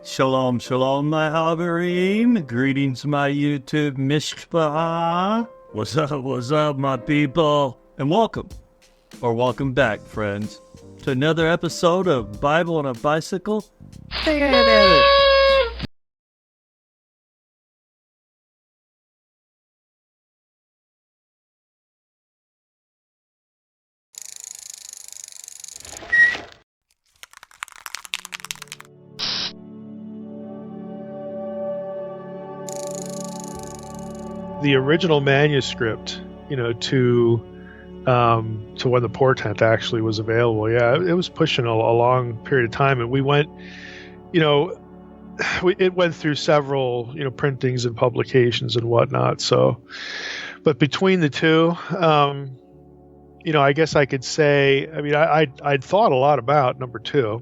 Shalom, shalom, my Haverim. Greetings, my YouTube mishpah. What's up, my people? And welcome back, friends, to another episode of Bible on a Bicycle. The original manuscript, to when the Portent actually was available. Yeah, it was pushing a long period of time, and we went, it went through several, printings and publications and whatnot. So, but between the two, I guess I could say, I'd thought a lot about number two.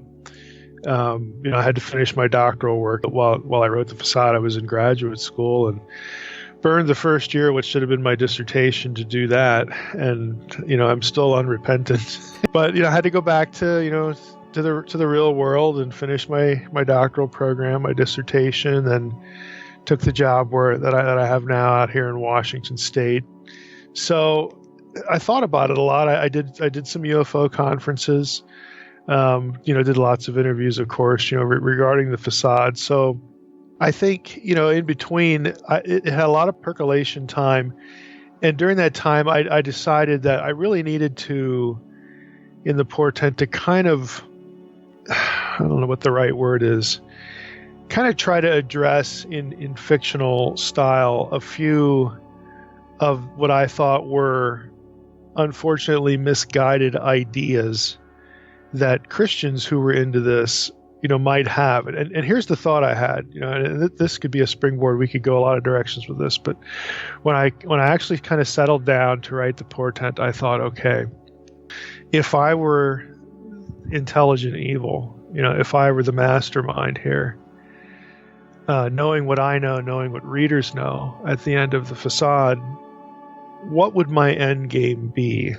I had to finish my doctoral work while I wrote the Facade. I was in graduate school and burned the first year, which should have been my dissertation, to do that. And, I'm still unrepentant. But, I had to go back to, to the real world and finish my doctoral program, my dissertation, and took the job that I have now out here in Washington State. So I thought about it a lot. I did some UFO conferences, did lots of interviews, of course, regarding the Facade. So I think, in between, it had a lot of percolation time. And during that time, I decided that I really needed to, in the Portent, to kind of, I don't know what the right word is, kind of try to address in fictional style a few of what I thought were unfortunately misguided ideas that Christians who were into this might have. And here's the thought I had, and this could be a springboard. We could go a lot of directions with this, but when I actually kind of settled down to write the Portent, I thought, okay, if I were intelligent evil, if I were the mastermind here, knowing what I know, knowing what readers know at the end of the Facade, what would my end game be?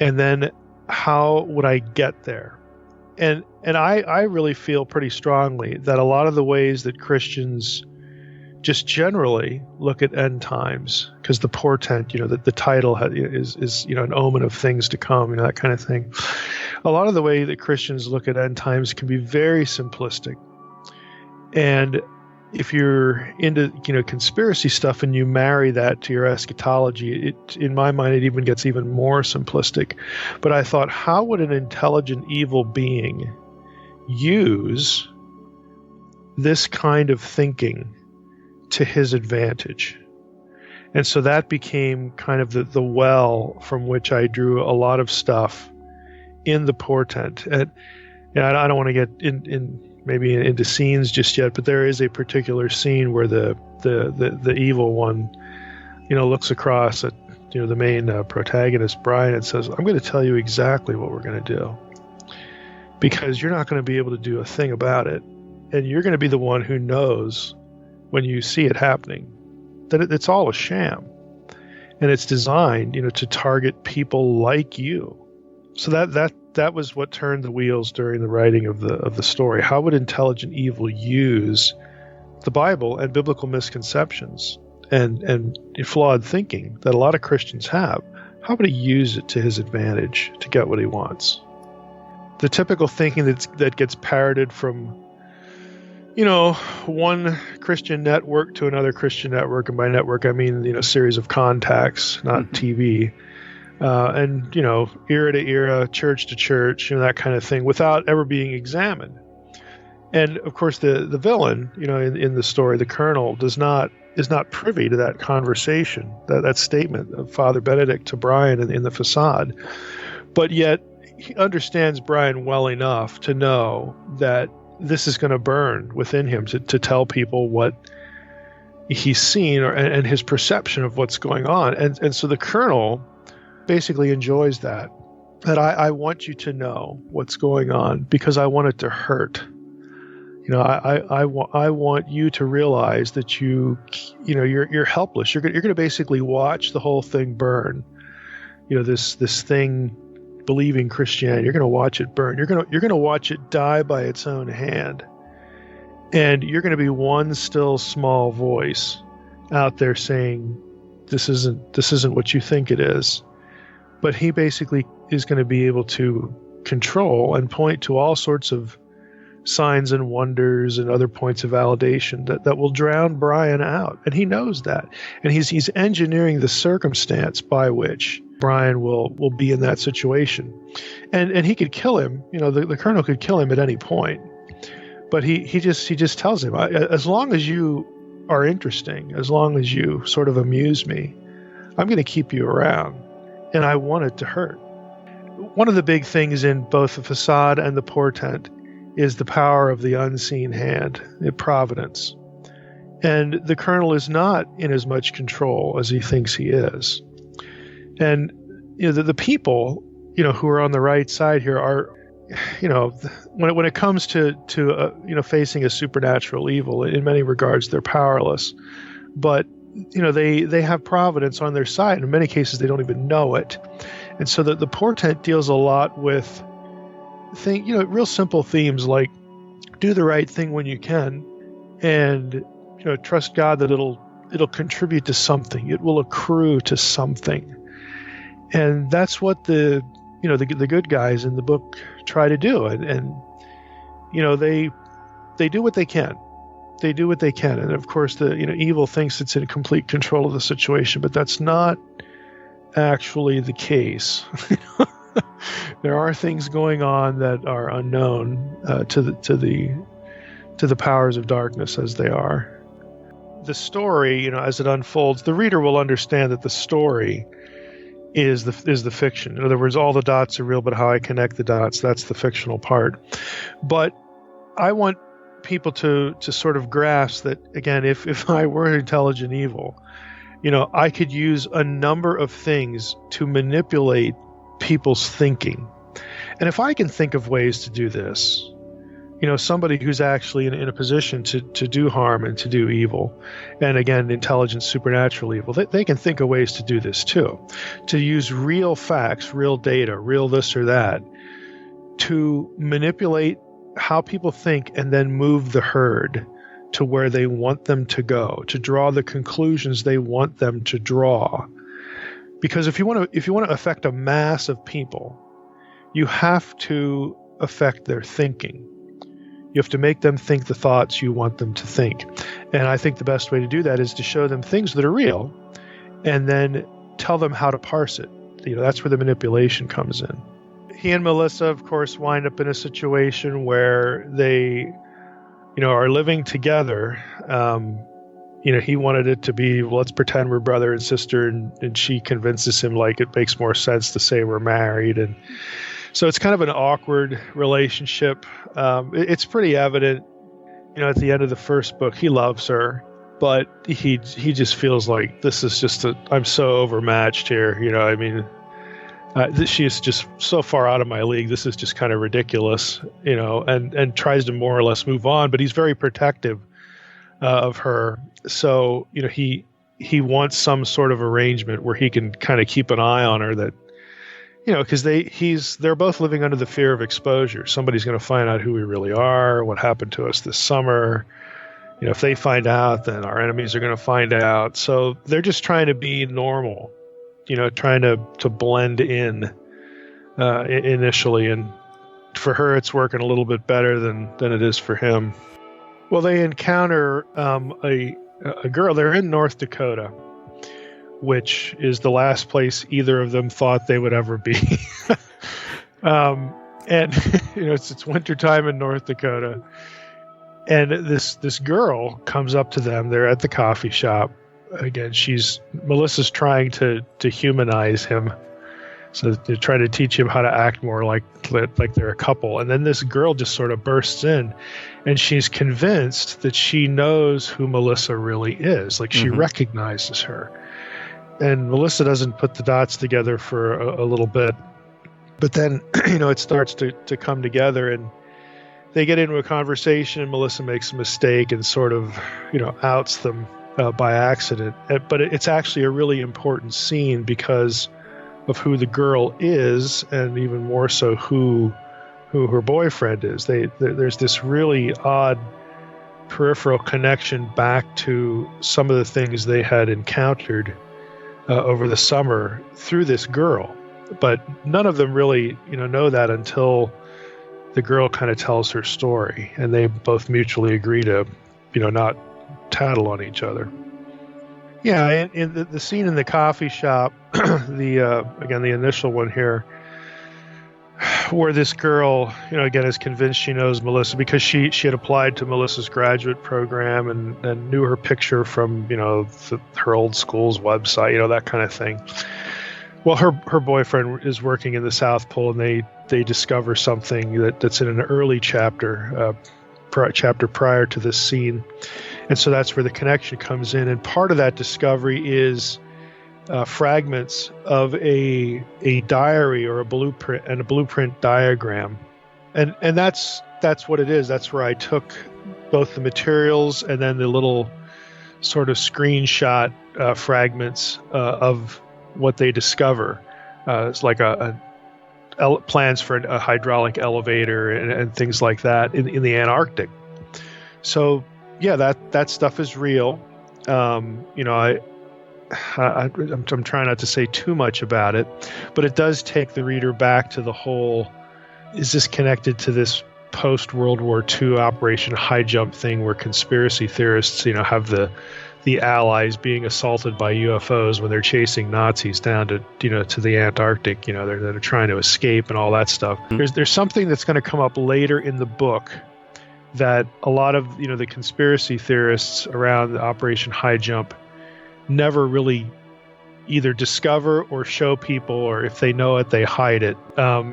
And then how would I get there? And I really feel pretty strongly that a lot of the ways that Christians just generally look at end times, because the Portent, the title is an omen of things to come, that kind of thing. A lot of the way that Christians look at end times can be very simplistic. And if you're into conspiracy stuff and you marry that to your eschatology, in my mind it even gets even more simplistic. But I thought, how would an intelligent evil being use this kind of thinking to his advantage? And so that became kind of the well from which I drew a lot of stuff in the Portent. And I don't want to get maybe into scenes just yet, but there is a particular scene where the evil one, looks across at the main protagonist, Brian, and says, "I'm going to tell you exactly what we're going to do, because you're not going to be able to do a thing about it, and you're going to be the one who knows when you see it happening that it's all a sham, and it's designed, to target people like you." So that was what turned the wheels during the writing of the story. How would intelligent evil use the Bible and biblical misconceptions and flawed thinking that a lot of Christians have? How would he use it to his advantage to get what he wants? The typical thinking that gets parroted from one Christian network to another Christian network, and by network I mean a series of contacts, not TV. And era to era, church to church, that kind of thing, without ever being examined. And of course, the villain, in the story, the colonel, is not privy to that conversation, that statement of Father Benedict to Brian in the Facade. But yet, he understands Brian well enough to know that this is going to burn within him to tell people what he's seen and his perception of what's going on. And so the colonel basically enjoys that I want you to know what's going on because I want it to hurt. I want you to realize that you're helpless. You're going to basically watch the whole thing burn. This thing, believing Christianity, you're going to watch it burn. You're going to watch it die by its own hand. And you're going to be one still small voice out there saying, this isn't what you think it is. But he basically is going to be able to control and point to all sorts of signs and wonders and other points of validation that will drown Brian out. And he knows that. And he's engineering the circumstance by which Brian will be in that situation. And he could kill him. The colonel could kill him at any point. But he just tells him, as long as you are interesting, as long as you sort of amuse me, I'm going to keep you around. And I want it to hurt. One of the big things in both the Facade and the Portent is the power of the unseen hand, the providence. And the colonel is not in as much control as he thinks he is. And the people, who are on the right side here are, when it comes to facing a supernatural evil, in many regards they're powerless. But they have providence on their side. In many cases, they don't even know it. And so the Portent deals a lot with real simple themes like do the right thing when you can, and trust God that it'll contribute to something. It will accrue to something. And that's what the good guys in the book try to do. And they do what they can. They do what they can. And of course, the evil thinks it's in complete control of the situation, but that's not actually the case. There are things going on that are unknown to the powers of darkness as they are. The story, as it unfolds, the reader will understand that the story is the fiction. In other words, all the dots are real, but how I connect the dots, that's the fictional part. But I want people to sort of grasp that, again, if I were intelligent evil, I could use a number of things to manipulate people's thinking. And if I can think of ways to do this, somebody who's actually in a position to do harm and to do evil, and again, intelligent supernatural evil, they can think of ways to do this too, to use real facts, real data, real this or that, to manipulate how people think and then move the herd to where they want them to go, to draw the conclusions they want them to draw. Because if you want to affect a mass of people, you have to affect their thinking. You have to make them think the thoughts you want them to think. And I think the best way to do that is to show them things that are real and then tell them how to parse it. That's where the manipulation comes in. He and Melissa, of course, wind up in a situation where they, are living together. He wanted it to be, well, let's pretend we're brother and sister, and she convinces him like it makes more sense to say we're married. And so it's kind of an awkward relationship. It's pretty evident, at the end of the first book, he loves her, but he just feels like this is just I'm so overmatched here. She is just so far out of my league. This is just kind of ridiculous, and tries to more or less move on, but he's very protective of her. So, he wants some sort of arrangement where he can kind of keep an eye on her that, because they're both living under the fear of exposure. Somebody's going to find out who we really are, what happened to us this summer. If they find out, then our enemies are going to find out. So they're just trying to be normal, trying to blend in initially. And for her, it's working a little bit better than it is for him. Well, they encounter a girl. They're in North Dakota, which is the last place either of them thought they would ever be. And it's wintertime in North Dakota, and this girl comes up to them. They're at the coffee shop. Again, Melissa's trying to humanize him, so they're trying to teach him how to act more like they're a couple. And then this girl just sort of bursts in, and she's convinced that she knows who Melissa really is. Like she recognizes her. And Melissa doesn't put the dots together for a little bit. But then, it starts to come together, and they get into a conversation, and Melissa makes a mistake and sort of, outs them by accident. But it's actually a really important scene because of who the girl is, and even more so who her boyfriend is. There's this really odd peripheral connection back to some of the things they had encountered over the summer through this girl. But none of them really, know that until the girl kind of tells her story, and they both mutually agree to, not tattle on each other. Yeah, in the scene in the coffee shop, the initial one here, where this girl, again, is convinced she knows Melissa because she had applied to Melissa's graduate program and knew her picture from, her old school's website, that kind of thing. Well, her boyfriend is working in the South Pole, and they discover something that's in an early chapter prior to this scene. And so that's where the connection comes in. And part of that discovery is fragments of a diary or a blueprint diagram. And that's what it is. That's where I took both the materials and then the little sort of screenshot fragments of what they discover. It's like plans for a hydraulic elevator and things like that in the Antarctic. So yeah, that stuff is real. I'm trying not to say too much about it, but it does take the reader back to the whole, is this connected to this post-World War II Operation High Jump thing where conspiracy theorists, have the Allies being assaulted by UFOs when they're chasing Nazis down to the Antarctic, they're trying to escape and all that stuff. There's something that's going to come up later in the book that a lot of, the conspiracy theorists around the Operation High Jump never really either discover or show people, or if they know it, they hide it.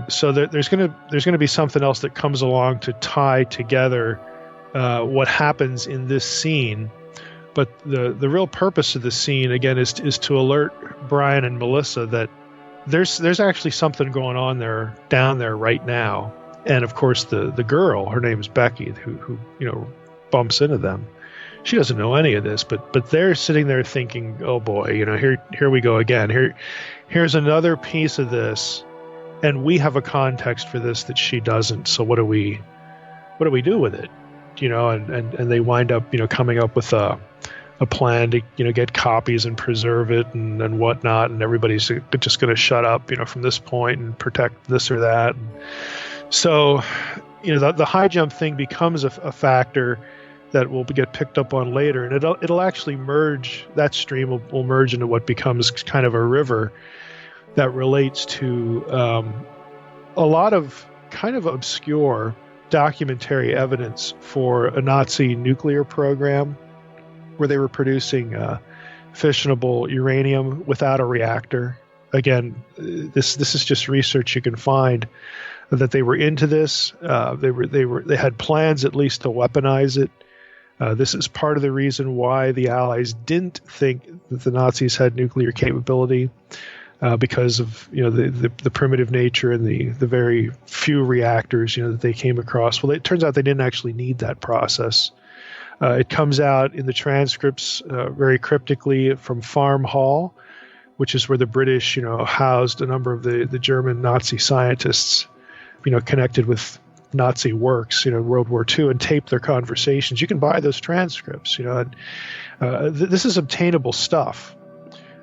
So there's going to be something else that comes along to tie together what happens in this scene. But the real purpose of the scene, again, is to alert Brian and Melissa that there's actually something going on down there right now. And of course, the girl, her name is Becky, who bumps into them. She doesn't know any of this, but they're sitting there thinking, oh boy, here we go again. Here's another piece of this, and we have a context for this that she doesn't. So what do we do with it? And they wind up coming up with a plan to get copies and preserve it and whatnot, and everybody's just going to shut up from this point and protect this or that. So the high jump thing becomes a factor that will get picked up on later, and it'll actually merge. That stream will merge into what becomes kind of a river that relates to a lot of kind of obscure documentary evidence for a Nazi nuclear program where they were producing fissionable uranium without a reactor. Again, this is just research you can find that they were into this. They had plans at least to weaponize it. This is part of the reason why the Allies didn't think that the Nazis had nuclear capability, because of the primitive nature and the very few reactors that they came across. Well, it turns out they didn't actually need that process. It comes out in the transcripts very cryptically from Farm Hall, which is where the British housed a number of the German Nazi scientists connected with Nazi works, World War II, and tape their conversations. You can buy those transcripts, and this is obtainable stuff.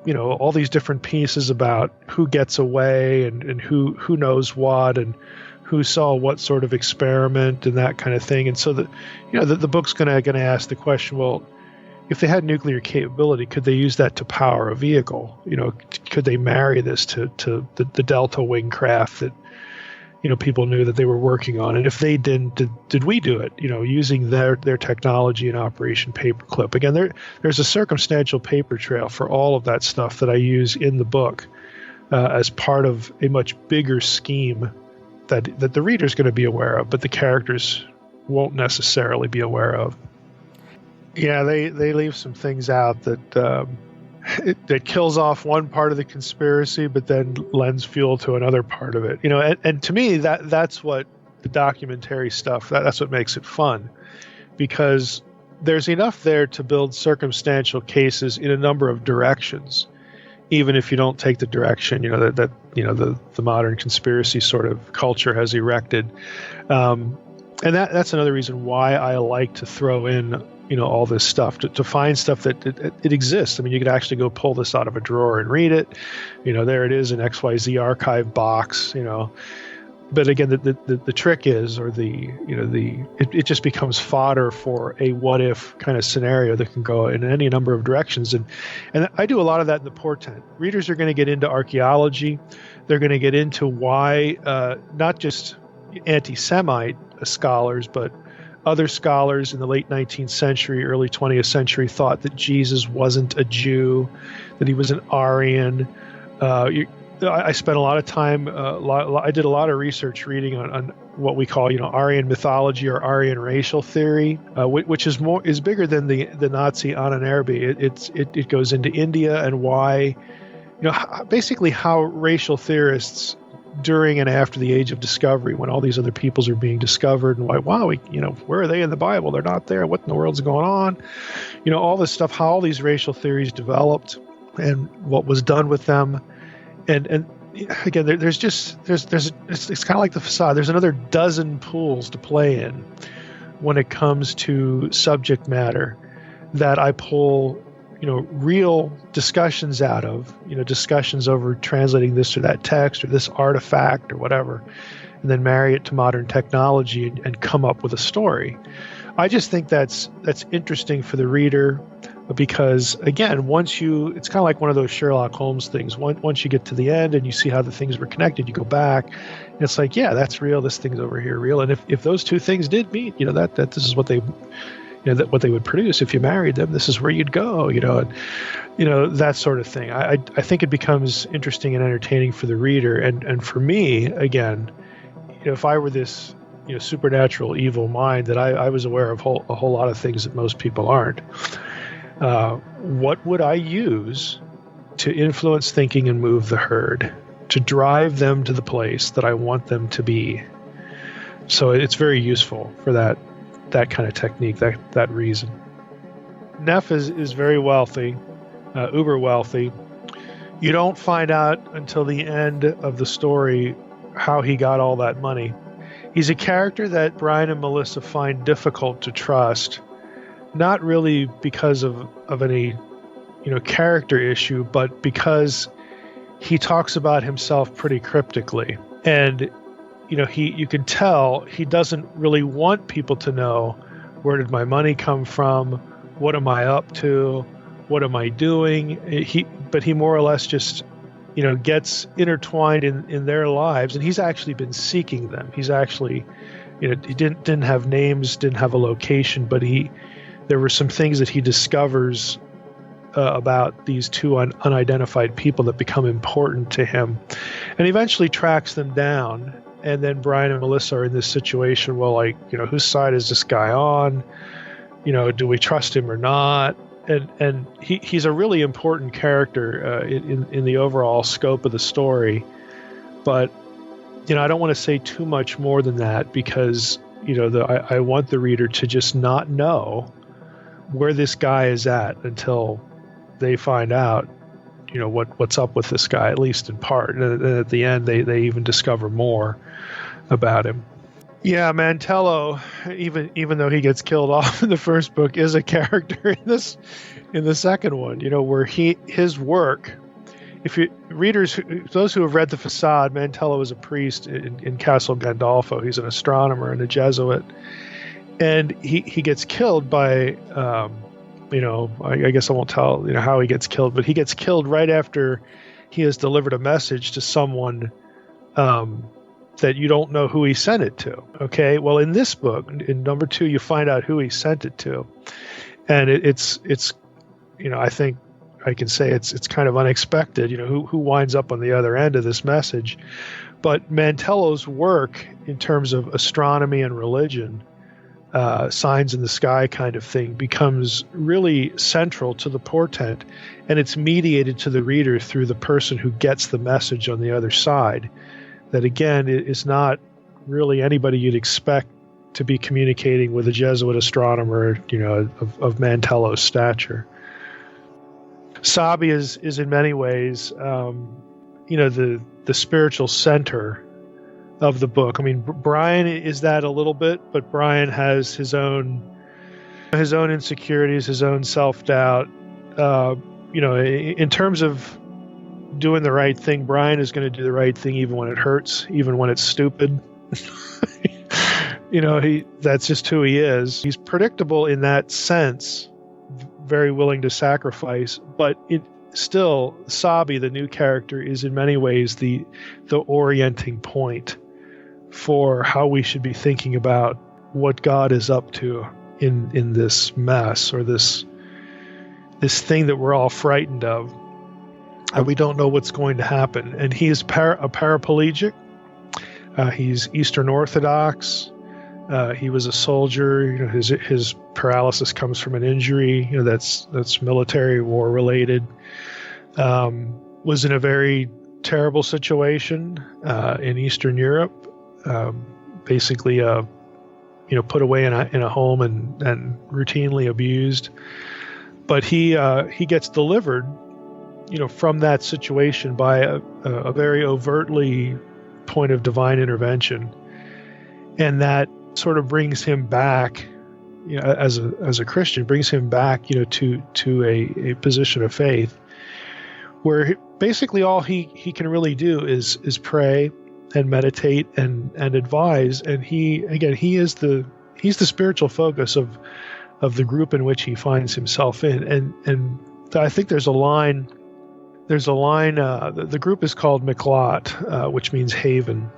All these different pieces about who gets away and who knows what and who saw what sort of experiment and that kind of thing. And so the book's going to ask the question, well, if they had nuclear capability, could they use that to power a vehicle? Could they marry this to the Delta wing craft that people knew that they were working on? And if they didn't, did we do it, using their technology in Operation Paperclip? Again, there's a circumstantial paper trail for all of that stuff that I use in the book as part of a much bigger scheme that the reader's going to be aware of, but the characters won't necessarily be aware of. Yeah, they leave some things out that that kills off one part of the conspiracy, but then lends fuel to another part of it. And to me, that's what the documentary stuff, that's what makes it fun, because there's enough there to build circumstantial cases in a number of directions, even if you don't take the direction that the modern conspiracy sort of culture has erected. And that's another reason why I like to throw in, all this stuff, to find stuff that it exists. I mean, you could actually go pull this out of a drawer and read it. There it is in XYZ archive box, But again, the trick is, or it just becomes fodder for a what if kind of scenario that can go in any number of directions. And I do a lot of that in the Portent. Readers are going to get into archaeology. They're going to get into why not just anti-Semite scholars, but other scholars in the late 19th century, early 20th century thought that Jesus wasn't a Jew, that he was an Aryan. I spent a lot of time. I did a lot of research reading on what we call, Aryan mythology or Aryan racial theory, which is bigger than the Nazi Ahnenerbe. It goes into India and why, basically how racial theorists during and after the Age of Discovery, when all these other peoples are being discovered, and why, wow, where are they in the Bible? They're not there. What in the world's going on? All this stuff. How all these racial theories developed, and what was done with them. And again, it's kind of like the Facade. There's another dozen pools to play in when it comes to subject matter that I pull, real discussions out of, discussions over translating this or that text or this artifact or whatever, and then marry it to modern technology and come up with a story. I just think that's interesting for the reader. Because again, it's kind of like one of those Sherlock Holmes things. Once you get to the end and you see how the things were connected, you go back, and it's like, yeah, that's real. This thing's over here real. And if those two things did meet, that this is what they, what they would produce. If you married them, this is where you'd go. That sort of thing. I think it becomes interesting and entertaining for the reader, and for me, again, if I were this supernatural evil mind, that I was aware of a whole lot of things that most people aren't. What would I use to influence thinking and move the herd, to drive them to the place that I want them to be? So it's very useful for that kind of technique, that reason. Neff is very wealthy, uber wealthy. You don't find out until the end of the story how he got all that money. He's a character that Brian and Melissa find difficult to trust. Not really because of any, character issue, but because he talks about himself pretty cryptically. And, you can tell he doesn't really want people to know, where did my money come from? What am I up to? What am I doing? But he more or less just, gets intertwined in their lives. And he's actually been seeking them. He's actually, he didn't have names, didn't have a location, but there were some things that he discovers about these two unidentified people that become important to him, and eventually tracks them down. And then Brian and Melissa are in this situation. Well, whose side is this guy on? Do we trust him or not? And he's a really important character in the overall scope of the story. But I don't want to say too much more than that, because I want the reader to just not know where this guy is at until they find out, what's up with this guy, at least in part. And at the end, they even discover more about him. Yeah, Mantello, even though he gets killed off in the first book, is a character in the second one. Where his work. Those who have read The Facade, Mantello is a priest in Castle Gandolfo. He's an astronomer and a Jesuit. And he gets killed by, I guess I won't tell, how he gets killed, but he gets killed right after he has delivered a message to someone that you don't know who he sent it to. Okay, well, in this book, in number 2, you find out who he sent it to, and it's I think I can say it's kind of unexpected. Who winds up on the other end of this message, but Mantello's work in terms of astronomy and religion. Signs in the sky kind of thing becomes really central to the Portent, and it's mediated to the reader through the person who gets the message on the other side. That again is not really anybody you'd expect to be communicating with a Jesuit astronomer, of Mantello's stature. Sabi is in many ways, the spiritual center of the book. I mean, Brian is that a little bit, but Brian has his own insecurities, his own self-doubt. In terms of doing the right thing, Brian is going to do the right thing even when it hurts, even when it's stupid. That's just who he is. He's predictable in that sense, very willing to sacrifice, but still, Sabi, the new character, is in many ways the orienting point for how we should be thinking about what God is up to in this mess, or this thing that we're all frightened of, and we don't know what's going to happen. And he is a paraplegic. He's Eastern Orthodox. He was a soldier. His paralysis comes from an injury. That's military war related. Was in a very terrible situation in Eastern Europe. Basically, put away in a home and routinely abused. But he gets delivered, from that situation by a very overtly point of divine intervention, and that sort of brings him back, as a Christian, brings him back, to a position of faith, where basically all he can really do is pray and meditate and advise, and he's the spiritual focus of the group in which he finds himself in, and I think there's a line. The group is called Miklat, which means haven,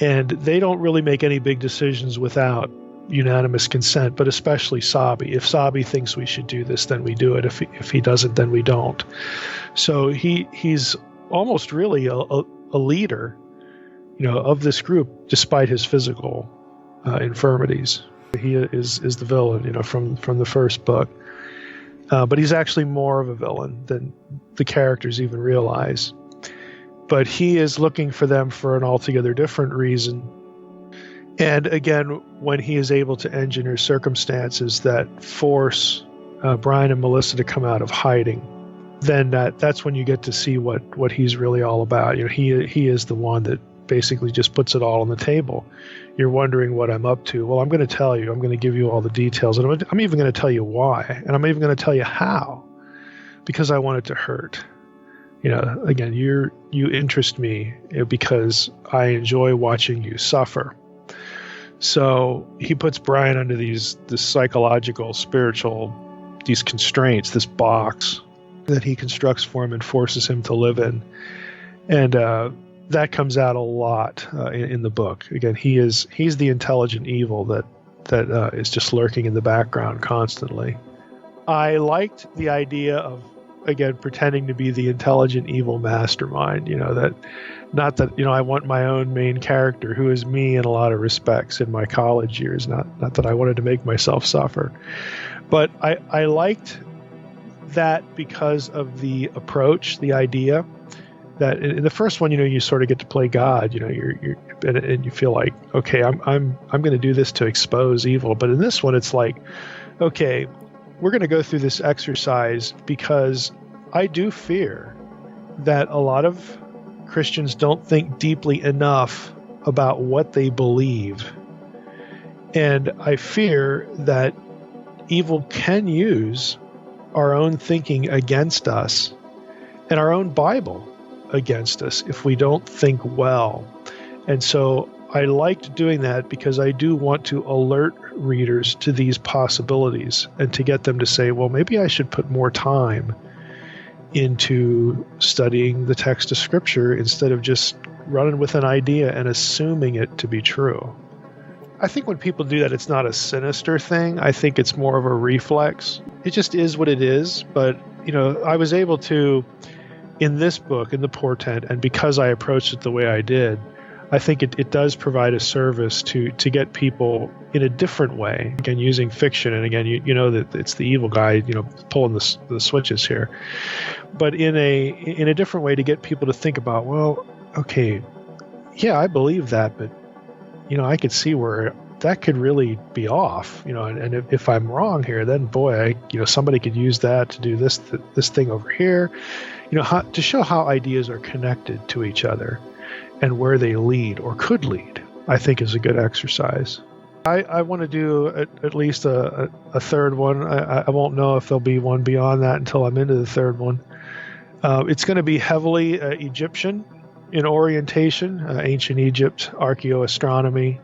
and they don't really make any big decisions without unanimous consent, but especially Sabi. If Sabi thinks we should do this, then we do it. If he doesn't, then we don't. So he's almost really a leader, of this group, despite his physical infirmities. He is the villain, from the first book. But he's actually more of a villain than the characters even realize. But he is looking for them for an altogether different reason. And again, when he is able to engineer circumstances that force Brian and Melissa to come out of hiding, then that's when you get to see what he's really all about. He is the one that basically just puts it all on the table. You're wondering what I'm up to. Well, I'm going to tell you. I'm going to give you all the details, and I'm even going to tell you why, and I'm even going to tell you how, because I want it to hurt. Again, you interest me because I enjoy watching you suffer. So he puts Brian under this psychological, spiritual, these constraints, this box that he constructs for him and forces him to live in, and that comes out a lot in the book. Again, he's the intelligent evil that is just lurking in the background constantly. I liked the idea of, again, pretending to be the intelligent evil mastermind. I want my own main character, who is me in a lot of respects in my college years. Not that I wanted to make myself suffer, but I liked that because of the approach, the idea. That in the first one, you sort of get to play God, and you feel like, okay, I'm going to do this to expose evil. But in this one, it's like, okay, we're going to go through this exercise because I do fear that a lot of Christians don't think deeply enough about what they believe. And I fear that evil can use our own thinking against us and our own Bible against us if we don't think well. And so I liked doing that because I do want to alert readers to these possibilities and to get them to say, well, maybe I should put more time into studying the text of Scripture instead of just running with an idea and assuming it to be true. I think when people do that, it's not a sinister thing. I think it's more of a reflex. It just is what it is. But, I was able to, in this book, in the Portent, and because I approached it the way I did, I think it does provide a service to get people in a different way. Again, using fiction, and again, you know that it's the evil guy, pulling the switches here, but in a different way to get people to think about, well, okay, yeah, I believe that, but I could see where that could really be off, and if I'm wrong here, then boy, somebody could use that to do this thing over here, to show how ideas are connected to each other. and where they lead or could lead, I think is a good exercise. I want to do at least a third one. I won't know if there'll be one beyond that until I'm into the third one. It's going to be heavily Egyptian in orientation, ancient Egypt, archaeoastronomy.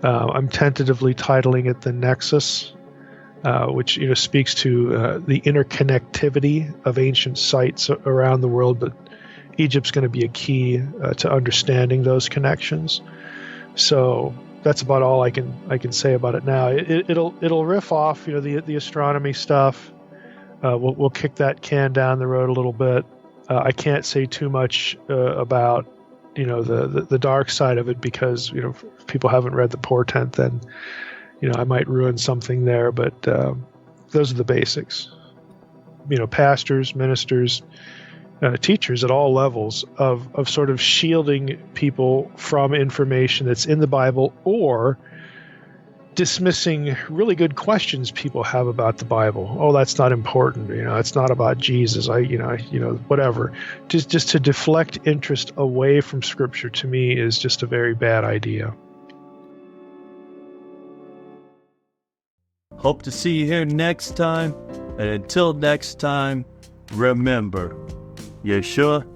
I'm tentatively titling it The Nexus, which speaks to the interconnectivity of ancient sites around the world, but Egypt's going to be a key to understanding those connections. So that's about all I can say about it now. It'll riff off the astronomy stuff. We'll kick that can down the road a little bit. I can't say too much about the dark side of it because if people haven't read the Portent, then I might ruin something there. But those are the basics. Pastors, ministers, teachers at all levels of sort of shielding people from information that's in the Bible or dismissing really good questions people have about the Bible. Oh, that's not important. It's not about Jesus. Whatever. Just to deflect interest away from Scripture, to me, is just a very bad idea. Hope to see you here next time. And until next time, remember, Yeshua,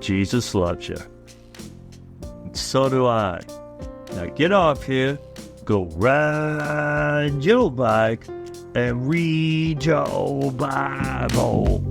Jesus loves you. And so do I. Now get off here, go ride your bike, and read your Bible.